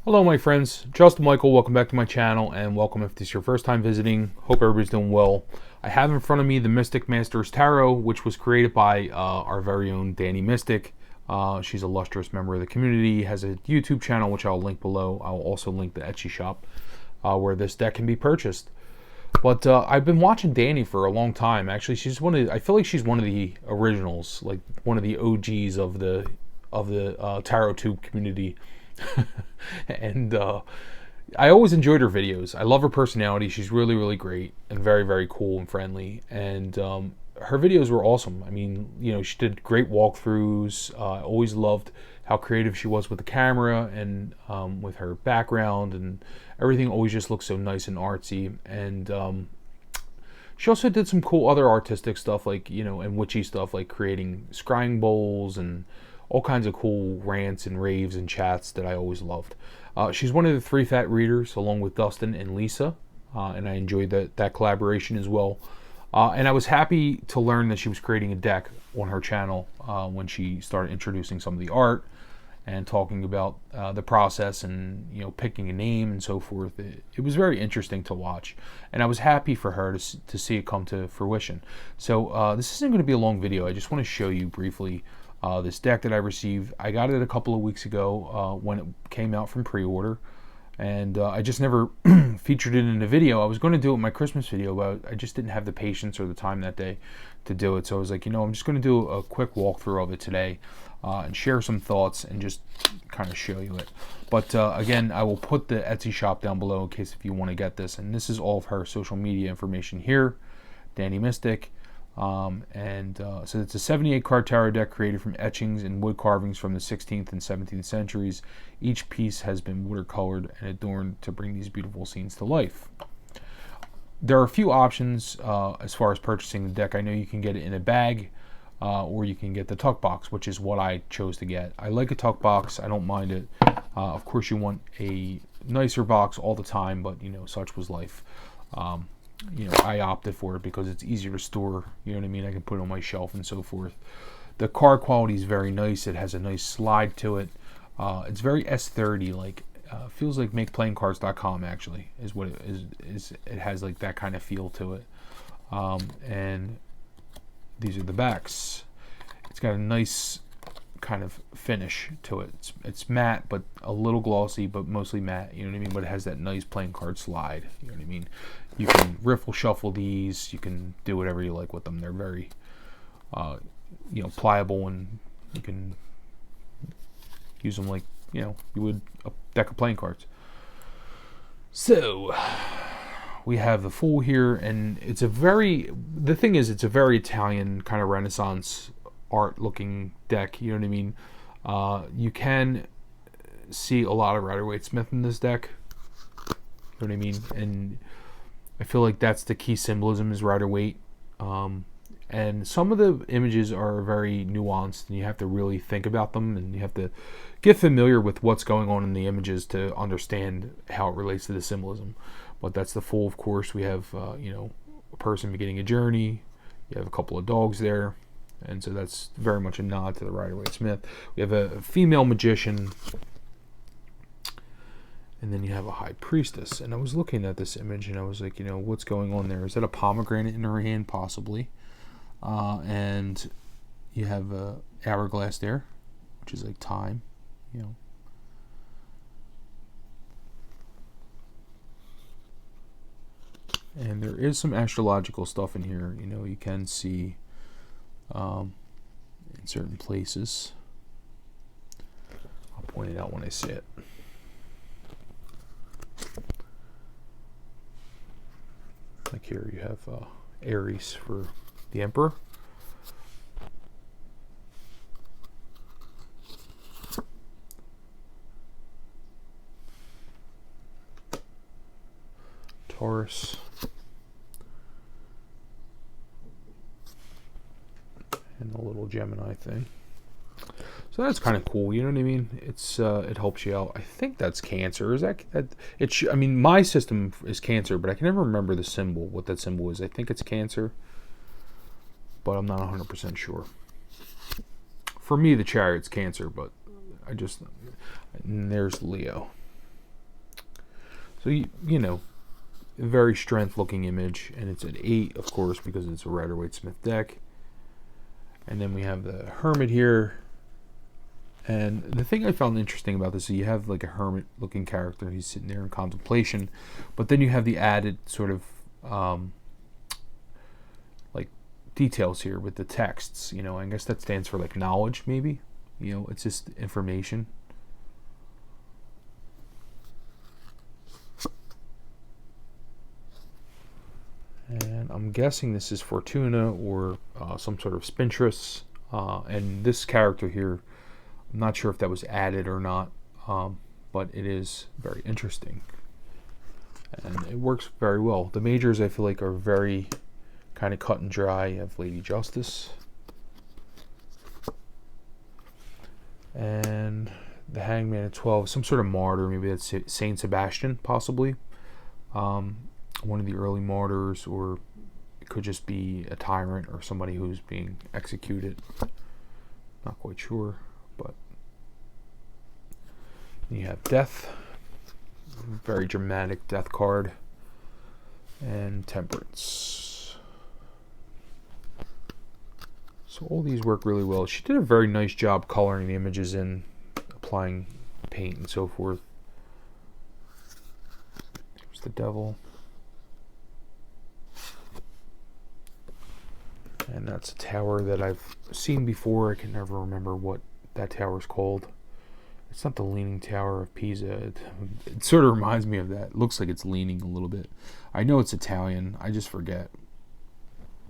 Hello my friends, Justin Michael, welcome back to my channel, and welcome if this is your first time visiting. Hope everybody's doing well. I have in front of me the Mystic Masters Tarot, which was created by our very own DaniMystic. She's a lustrous member of the community, has a YouTube channel which I'll link below. I'll also link the Etsy shop where this deck can be purchased. But I've been watching Dani for a long time. Actually, I feel like she's one of the originals, like one of the OGs of the Tarot Tube community. And I always enjoyed her videos. I love her personality. She's really, really great and very, very cool and friendly. And her videos were awesome. I mean, you know, she did great walkthroughs. I always loved how creative she was with the camera and with her background, and everything always just looked so nice and artsy. And she also did some cool other artistic stuff, like, you know, and witchy stuff, like creating scrying bowls and all kinds of cool rants and raves and chats that I always loved. She's one of the three fat readers, along with Dustin and Lisa, and I enjoyed that collaboration as well. And I was happy to learn that she was creating a deck on her channel when she started introducing some of the art and talking about the process and, you know, picking a name and so forth. It was very interesting to watch, and I was happy for her to see it come to fruition. So this isn't going to be a long video. I just want to show you briefly this deck that I received. I got it a couple of weeks ago when it came out from pre-order, and I just never featured it in a video. I was going to do it in my Christmas video, but I just didn't have the patience or the time that day to do it. So I was like, you know, I'm just going to do a quick walkthrough of it today and share some thoughts and just kind of show you it. But again, I will put the Etsy shop down below in case if you want to get this. And this is all of her social media information here. DaniMystic. So it's a 78 card tarot deck created from etchings and wood carvings from the 16th and 17th centuries. Each piece has been watercolored and adorned to bring these beautiful scenes to life. There are a few options as far as purchasing the deck. I know you can get it in a bag or you can get the tuck box, which is what I chose to get. I like a tuck box. I don't mind it. Of course, you want a nicer box all the time, but, you know, such was life. You know, I opted for it because it's easier to store, you know what I mean? I can put it on my shelf and so forth. The card quality is very nice. It has a nice slide to it. It's very S30, like feels like MakePlayingCards.com actually is what it is. It has like that kind of feel to it. And these are the backs. It's got a nice kind of finish to it. It's matte, but a little glossy, but mostly matte, you know what I mean? But it has that nice playing card slide, you know what I mean? You can riffle shuffle these. You can do whatever you like with them. They're very, you know, pliable, and you can use them like, you know, you would a deck of playing cards. So we have the Fool here, and it's a very, the thing is, it's a very Italian kind of Renaissance art looking deck, you know what I mean? You can see a lot of Rider-Waite-Smith in this deck, you know what I mean? And I feel like that's the key symbolism is Rider-Waite. And some of the images are very nuanced, and you have to really think about them, and you have to get familiar with what's going on in the images to understand how it relates to the symbolism. But that's the Fool, of course. We have, you know, a person beginning a journey. You have a couple of dogs there. And so that's very much a nod to the Rider-Waite-Smith. We have a female magician. And then you have a high priestess. And I was looking at this image and I was like, you know, what's going on there? Is that a pomegranate in her hand? Possibly. And you have a hourglass there, which is like time, you know. And there is some astrological stuff in here. You know, you can see in certain places. I'll point it out when I see it. Like here you have Aries for the Emperor. Taurus. And the little Gemini thing. So that's kind of cool, you know what I mean? It's it helps you out. I think that's Cancer. Is that it? I mean, my system is Cancer, but I can never remember the symbol. What that symbol is? I think it's Cancer, but I'm not 100% sure. For me, the Chariot's Cancer, but I just, and there's Leo. So, you know, a very strength looking image, and it's at 8, of course, because it's a Rider-Waite-Smith deck. And then we have the Hermit here. And the thing I found interesting about this is you have like a hermit looking character. He's sitting there in contemplation. But then you have the added sort of like details here with the texts. You know, I guess that stands for like knowledge, maybe. You know, it's just information. And I'm guessing this is Fortuna or some sort of spintress. And this character here, I'm not sure if that was added or not, but it is very interesting. And it works very well. The majors, I feel like, are very kind of cut and dry. You have Lady Justice. And the Hangman at 12, some sort of martyr. Maybe that's Saint Sebastian, possibly. One of the early martyrs, or it could just be a tyrant or somebody who's being executed. Not quite sure, but you have Death, very dramatic Death card, and Temperance. So all these work really well. She did a very nice job coloring the images in, applying paint and so forth. There's the Devil. And that's a tower that I've seen before. I can never remember what that tower is called. It's not the Leaning Tower of Pisa. It sort of reminds me of that. It looks like it's leaning a little bit. I know it's Italian. I just forget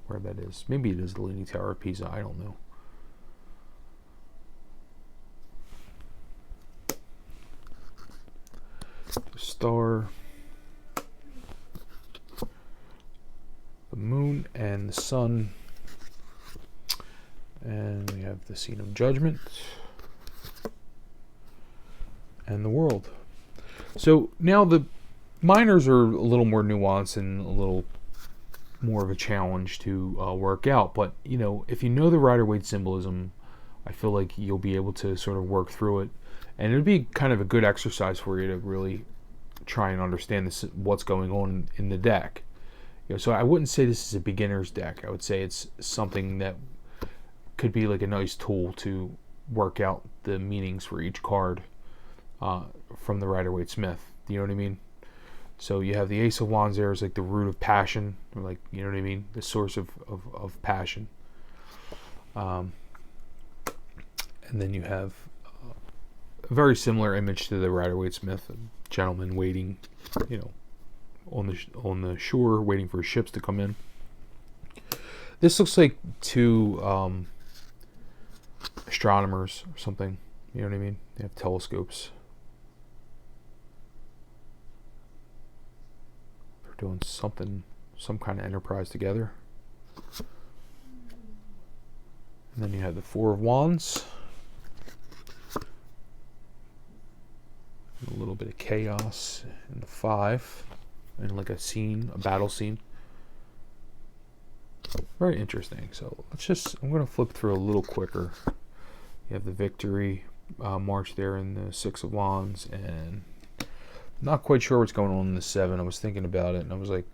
where that is. Maybe it is the Leaning Tower of Pisa. I don't know. The star, the moon, and the sun. And we have the Scene of Judgment and the World. So now the minors are a little more nuanced and a little more of a challenge to work out. But, you know, if you know the Rider-Waite symbolism, I feel like you'll be able to sort of work through it. And it would be kind of a good exercise for you to really try and understand this, what's going on in the deck. You know, so I wouldn't say this is a beginner's deck. I would say it's something that could be like a nice tool to work out the meanings for each card from the Rider-Waite-Smith. You know what I mean? So you have the Ace of Wands there is like the root of passion, or like, you know what I mean? The source of passion. And then you have a very similar image to the Rider-Waite-Smith, a gentleman waiting, you know, on the shore, waiting for ships to come in. This looks like two astronomers or something. You know what I mean? They have telescopes. They're doing something, some kind of enterprise together. And then you have the Four of Wands. A little bit of chaos in the 5. And like a scene, a battle scene. Very interesting. So I'm going to flip through a little quicker. You have the Victory march there in the 6 of Wands, and not quite sure what's going on in the 7. I was thinking about it, and I was like,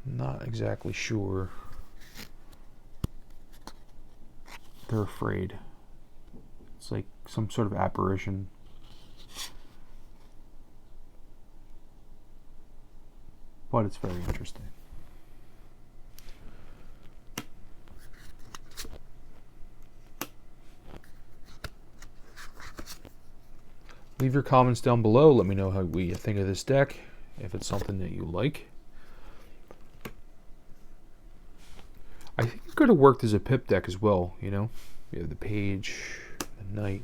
not exactly sure. They're afraid. It's like some sort of apparition. But it's very interesting. Leave your comments down below. Let me know how you think of this deck, if it's something that you like. I think it could have worked as a pip deck as well, you know? You have the Page, the Knight.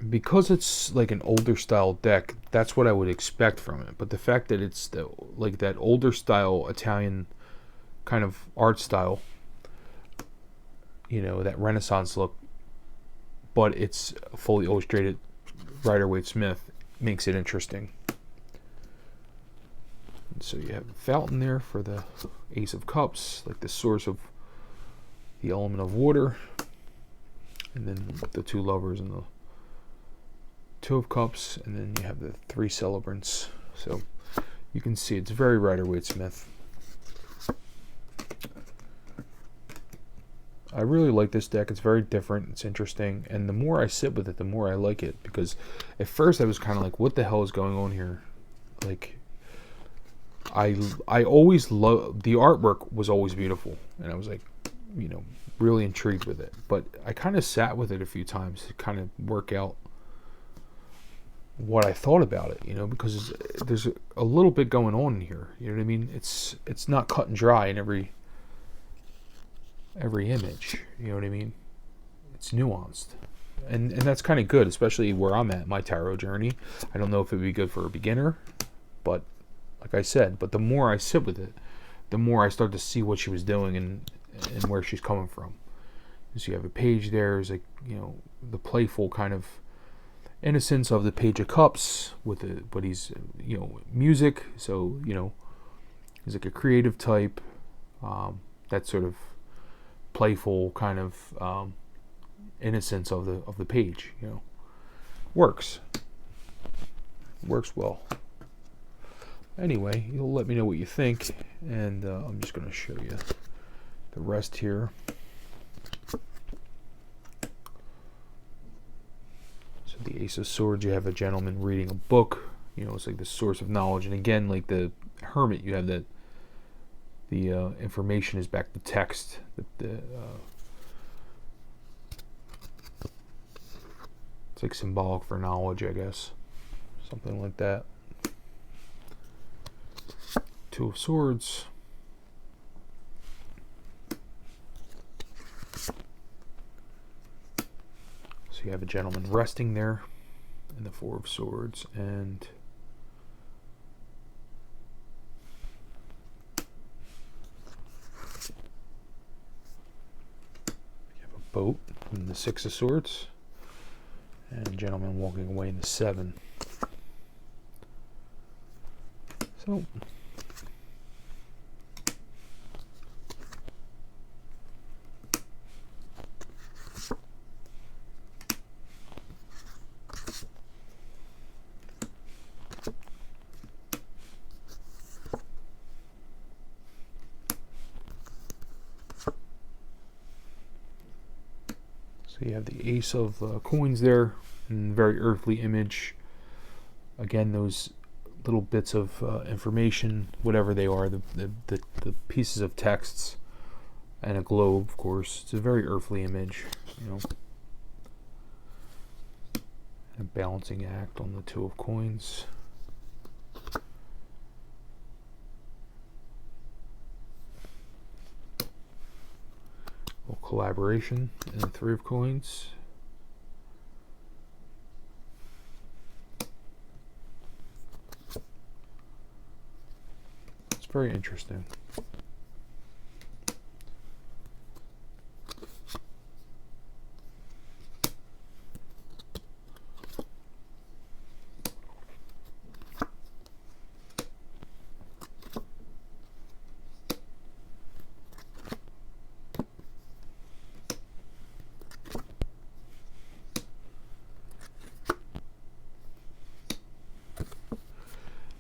Because it's like an older style deck, that's what I would expect from it. But the fact that it's like that older style Italian kind of art style, you know, that Renaissance look, but it's fully illustrated Rider-Waite-Smith, makes it interesting. And so you have a fountain there for the Ace of Cups, like the source of the element of water, and then the two lovers and the Two of Cups, and then you have the three celebrants. So you can see it's very Rider-Waite-Smith. I really like this deck. It's very different. It's interesting. And the more I sit with it, the more I like it. Because at first I was kind of like, what the hell is going on here? Like, I always love... The artwork was always beautiful. And I was like, you know, really intrigued with it. But I kind of sat with it a few times to kind of work out what I thought about it, you know, because there's a little bit going on in here. You know what I mean? It's not cut and dry in every image, you know what I mean? It's nuanced, and that's kind of good, especially where I'm at my tarot journey. I don't know if it would be good for a beginner, but like I said, but the more I sit with it, the more I start to see what she was doing and where she's coming from. So you have a page there, is like, you know, the playful kind of innocence of the Page of Cups with it, but he's, you know, music, so, you know, he's like a creative type, that sort of playful kind of innocence of the page, you know, works well. Anyway, you'll let me know what you think, and I'm just going to show you the rest here. So the Ace of Swords, you have a gentleman reading a book, you know, it's like the source of knowledge, and again, like the Hermit, you have that the information is back to text. It's like symbolic for knowledge, I guess. Something like that. Two of Swords. So you have a gentleman resting there in the Four of Swords, and boat in the Six of Swords, and a gentleman walking away in the Seven. So you have the Ace of Coins there, and very earthly image. Again, those little bits of information, whatever they are, the pieces of texts, and a globe, of course. It's a very earthly image, you know. A balancing act on the Two of Coins. Collaboration in the Three of Coins. It's very interesting.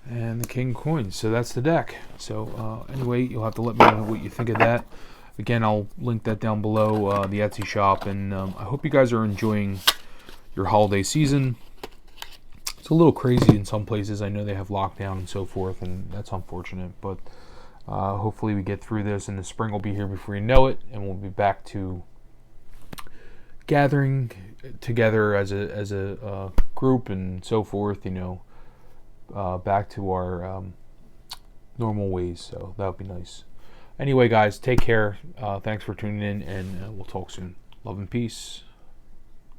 And the King of Coins. So that's the deck. So anyway, you'll have to let me know what you think of that. Again, I'll link that down below, the Etsy shop. And I hope you guys are enjoying your holiday season. It's a little crazy in some places. I know they have lockdown and so forth, and that's unfortunate. But hopefully we get through this, and the spring will be here before you know it, and we'll be back to gathering together as a group and so forth, you know. Back to our normal ways, so that would be nice. Anyway, guys, take care. Thanks for tuning in, and we'll talk soon. Love and peace.